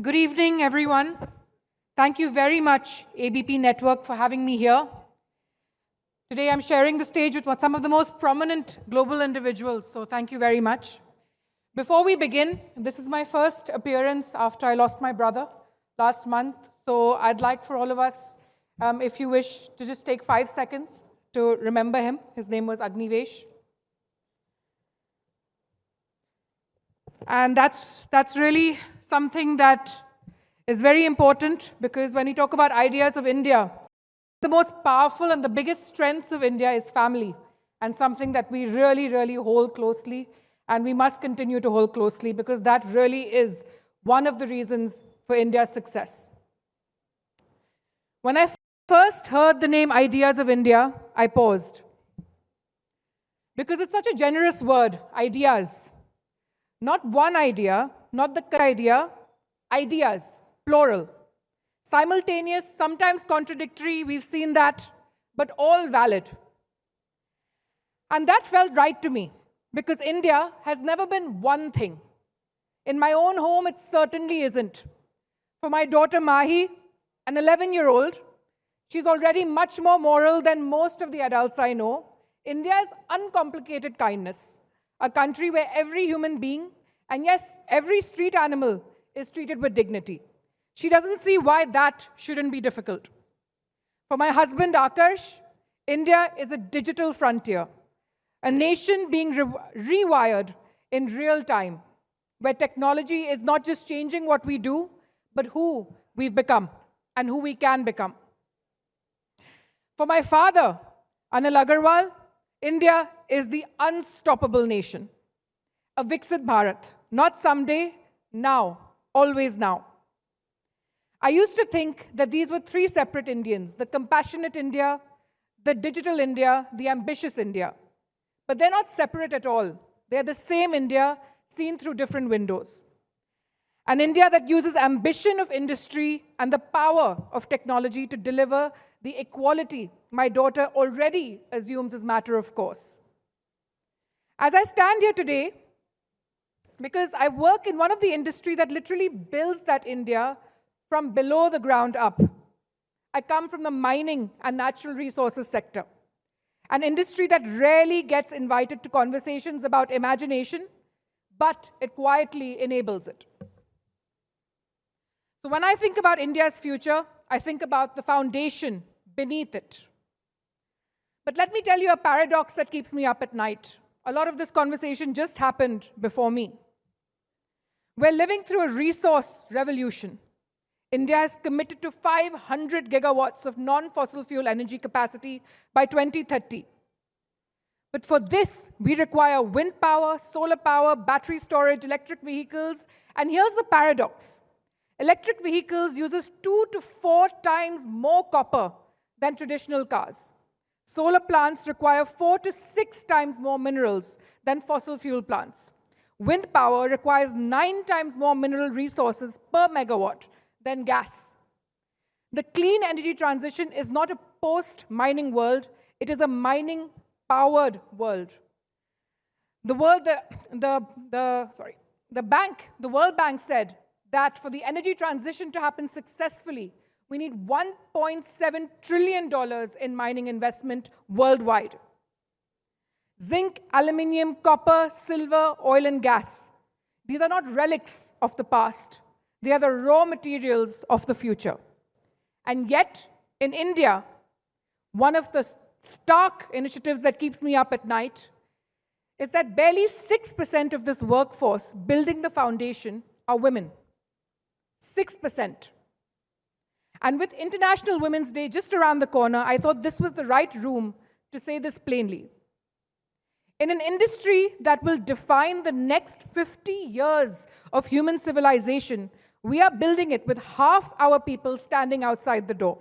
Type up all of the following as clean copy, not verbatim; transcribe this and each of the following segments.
Good evening, everyone. Thank you very much, ABP Network, for having me here. Today, I'm sharing the stage with some of the most prominent global individuals, so thank you very much. Before we begin, this is my first appearance after I lost my brother last month, so I'd like for all of us, if you wish, to just take 5 seconds to remember him. His name was Agnivesh. And that's really something that is very important, because when we talk about ideas of India, the most powerful and the biggest strengths of India is family, and something that we really, really hold closely, and we must continue to hold closely, because that really is one of the reasons for India's success. When I first heard the name Ideas of India, I paused, because it's such a generous word, ideas. Not one idea, not the idea, ideas, plural. Simultaneous, sometimes contradictory, we've seen that, but all valid. And that felt right to me, because India has never been one thing. In my own home, it certainly isn't. For my daughter Mahi, an 11-year-old, she's already much more moral than most of the adults I know. India is uncomplicated kindness, a country where every human being, and yes, every street animal, is treated with dignity. She doesn't see why that shouldn't be difficult. For my husband Akarsh, India is a digital frontier, a nation being rewired in real time, where technology is not just changing what we do, but who we've become and who we can become. For my father, Anil Agarwal, India is the unstoppable nation, a Viksit Bharat, not someday, now, always now. I used to think that these were three separate Indians: the compassionate India, the digital India, the ambitious India. But they're not separate at all. They're the same India, seen through different windows. An India that uses ambition of industry and the power of technology to deliver the equality my daughter already assumes as matter of course. As I stand here today, because I work in one of the industry that literally builds that India from below the ground up. I come from the mining and natural resources sector, an industry that rarely gets invited to conversations about imagination, but it quietly enables it. So when I think about India's future, I think about the foundation beneath it. But let me tell you a paradox that keeps me up at night. A lot of this conversation just happened before me. We're living through a resource revolution. India is committed to 500 gigawatts of non-fossil fuel energy capacity by 2030. But for this, we require wind power, solar power, battery storage, electric vehicles. And here's the paradox. Electric vehicles uses 2 to 4 times more copper than traditional cars. Solar plants require 4 to 6 times more minerals than fossil fuel plants. Wind power requires 9 times more mineral resources per megawatt than gas. The clean energy transition is not a post-mining world, it is a mining-powered world. The World Bank said that for the energy transition to happen successfully, we need $1.7 trillion in mining investment worldwide. Zinc, aluminium, copper, silver, oil and gas. These are not relics of the past. They are the raw materials of the future. And yet, in India, one of the stark initiatives that keeps me up at night is that barely 6% of this workforce building the foundation are women. 6%. And with International Women's Day just around the corner, I thought this was the right room to say this plainly. In an industry that will define the next 50 years of human civilization, we are building it with half our people standing outside the door.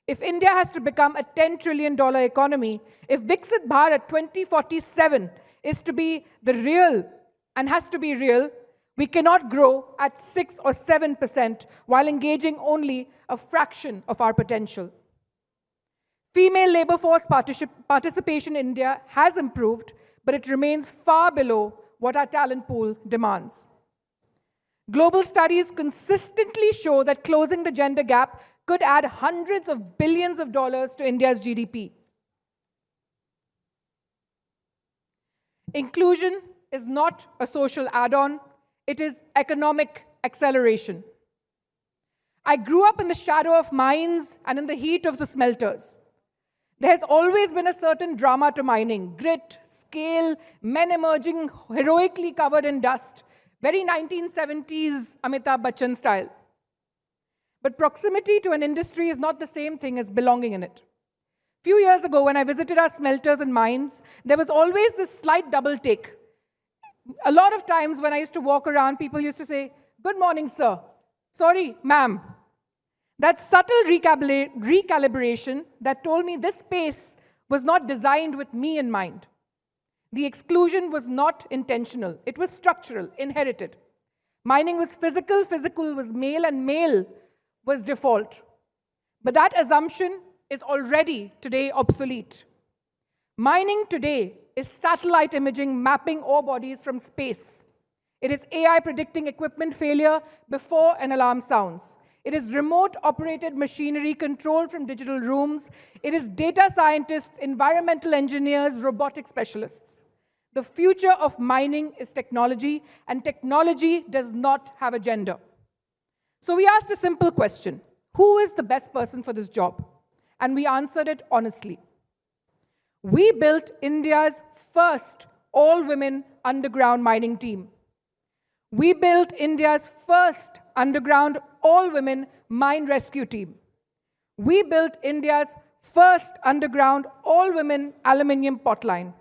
If India has to become a $10 trillion economy, if Viksit Bharat 2047 is to be the real and has to be real, we cannot grow at 6 or 7% while engaging only a fraction of our potential. Female labor force participation in India has improved, but it remains far below what our talent pool demands. Global studies consistently show that closing the gender gap could add hundreds of billions of dollars to India's GDP. Inclusion is not a social add-on, it is economic acceleration. I grew up in the shadow of mines and in the heat of the smelters. There has always been a certain drama to mining, grit, scale, men emerging heroically covered in dust, very 1970s Amitabh Bachchan style. But proximity to an industry is not the same thing as belonging in it. A few years ago, when I visited our smelters and mines, there was always this slight double take. A lot of times when I used to walk around, people used to say, "Good morning, sir." "Sorry, ma'am." That subtle recalibration that told me this space was not designed with me in mind. The exclusion was not intentional. It was structural, inherited. Mining was physical, physical was male, and male was default. But that assumption is already today obsolete. Mining today is satellite imaging mapping ore bodies from space. It is AI predicting equipment failure before an alarm sounds. It is remote operated machinery controlled from digital rooms. It is data scientists, environmental engineers, robotic specialists. The future of mining is technology, and technology does not have a gender. So we asked a simple question: who is the best person for this job? And we answered it honestly. We built India's first all-women underground mining team. We built India's first underground all-women mine rescue team. We built India's first underground all-women aluminium potline.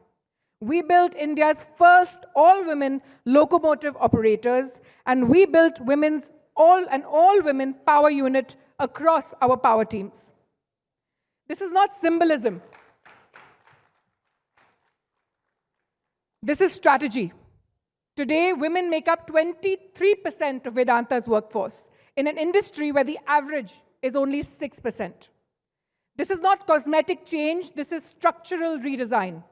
We built India's first all-women locomotive operators, and we built an all-women power unit across our power teams. This is not symbolism. This is strategy. Today, women make up 23% of Vedanta's workforce in an industry where the average is only 6%. This is not cosmetic change, this is structural redesign.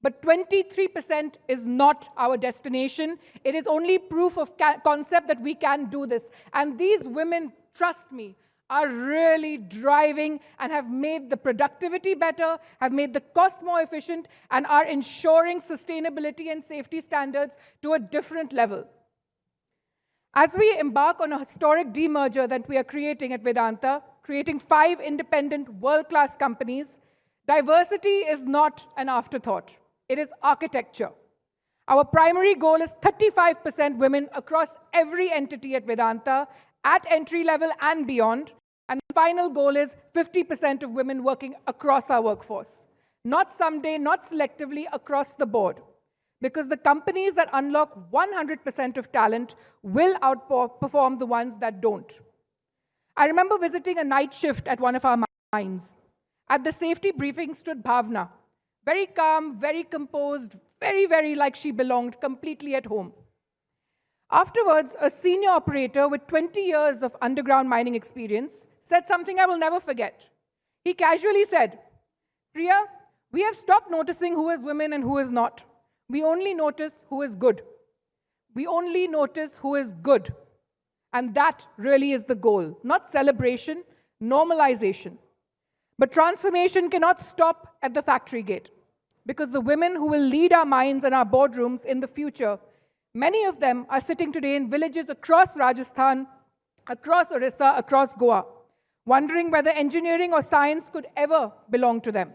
But 23% is not our destination. It is only proof of concept that we can do this. And these women, trust me, are really driving and have made the productivity better, have made the cost more efficient, and are ensuring sustainability and safety standards to a different level. As we embark on a historic demerger that we are creating at Vedanta, creating 5 independent world-class companies, diversity is not an afterthought. It is architecture. Our primary goal is 35% women across every entity at Vedanta, at entry level and beyond. And the final goal is 50% of women working across our workforce. Not someday, not selectively, across the board. Because the companies that unlock 100% of talent will outperform the ones that don't. I remember visiting a night shift at one of our mines. At the safety briefing stood Bhavna. Very calm, very composed, very, very like she belonged, completely at home. Afterwards, a senior operator with 20 years of underground mining experience said something I will never forget. He casually said, "Priya, we have stopped noticing who is women and who is not. We only notice who is good. We only notice who is good." And that really is the goal. Not celebration, normalization. But transformation cannot stop at the factory gate. Because the women who will lead our mines and our boardrooms in the future, many of them are sitting today in villages across Rajasthan, across Orissa, across Goa, wondering whether engineering or science could ever belong to them.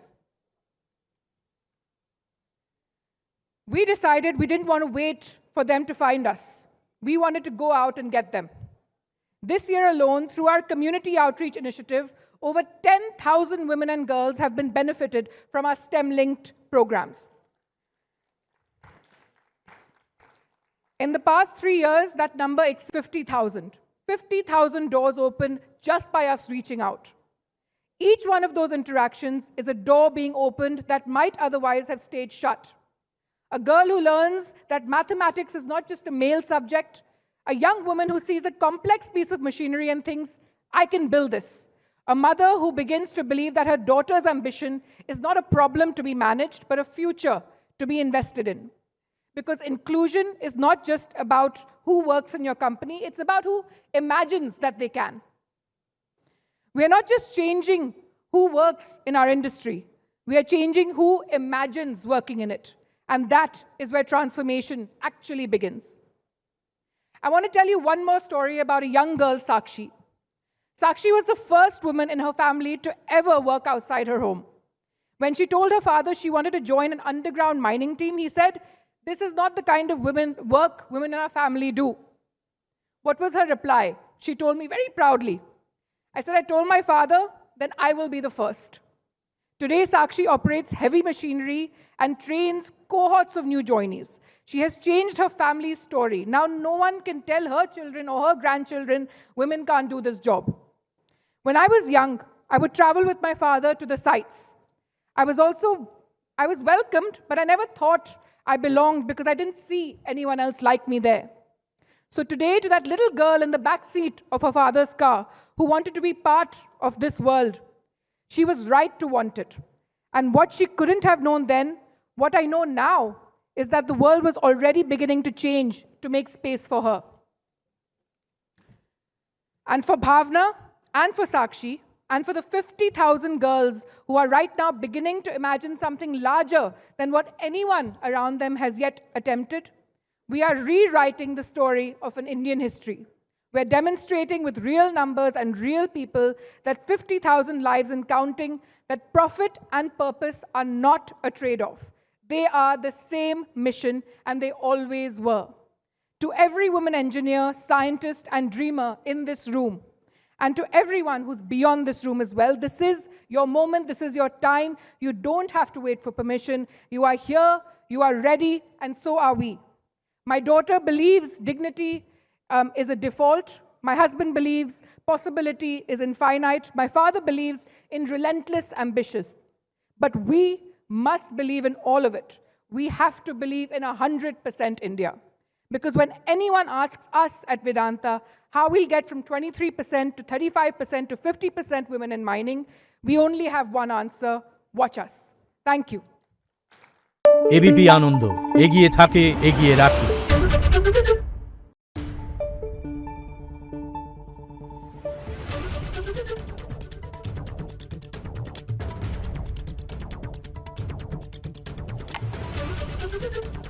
We decided we didn't want to wait for them to find us. We wanted to go out and get them. This year alone, through our community outreach initiative, over 10,000 women and girls have been benefited from our STEM-linked programs. In the past 3 years, that number is 50,000. 50,000 doors open just by us reaching out. Each one of those interactions is a door being opened that might otherwise have stayed shut. A girl who learns that mathematics is not just a male subject, a young woman who sees a complex piece of machinery and thinks, "I can build this." A mother who begins to believe that her daughter's ambition is not a problem to be managed, but a future to be invested in. Because inclusion is not just about who works in your company, it's about who imagines that they can. We're not just changing who works in our industry, we are changing who imagines working in it. And that is where transformation actually begins. I want to tell you one more story about a young girl, Sakshi. Sakshi was the first woman in her family to ever work outside her home. When she told her father she wanted to join an underground mining team, he said, "This is not the kind of work women in our family do." What was her reply? She told me very proudly. I said, "I told my father, then I will be the first." Today, Sakshi operates heavy machinery and trains cohorts of new joinees. She has changed her family's story. Now no one can tell her children or her grandchildren, women can't do this job. When I was young, I would travel with my father to the sites. I was welcomed, but I never thought I belonged because I didn't see anyone else like me there. So today, to that little girl in the back seat of her father's car who wanted to be part of this world, she was right to want it. And what she couldn't have known then, what I know now, is that the world was already beginning to change to make space for her. And for Bhavna, and for Sakshi, and for the 50,000 girls who are right now beginning to imagine something larger than what anyone around them has yet attempted, we are rewriting the story of an Indian history. We're demonstrating with real numbers and real people that 50,000 lives and counting, that profit and purpose are not a trade-off. They are the same mission, and they always were. To every woman engineer, scientist, and dreamer in this room, and to everyone who's beyond this room as well, this is your moment, this is your time. You don't have to wait for permission. You are here, you are ready, and so are we. My daughter believes dignity is a default. My husband believes possibility is infinite. My father believes in relentless ambitions. But we must believe in all of it. We have to believe in 100% India. Because when anyone asks us at Vedanta how we'll get from 23% to 35% to 50% women in mining, we only have one answer: watch us. Thank you. ABP Ananda, এগিয়ে থাকে, এগিয়ে রাখে। Thank you.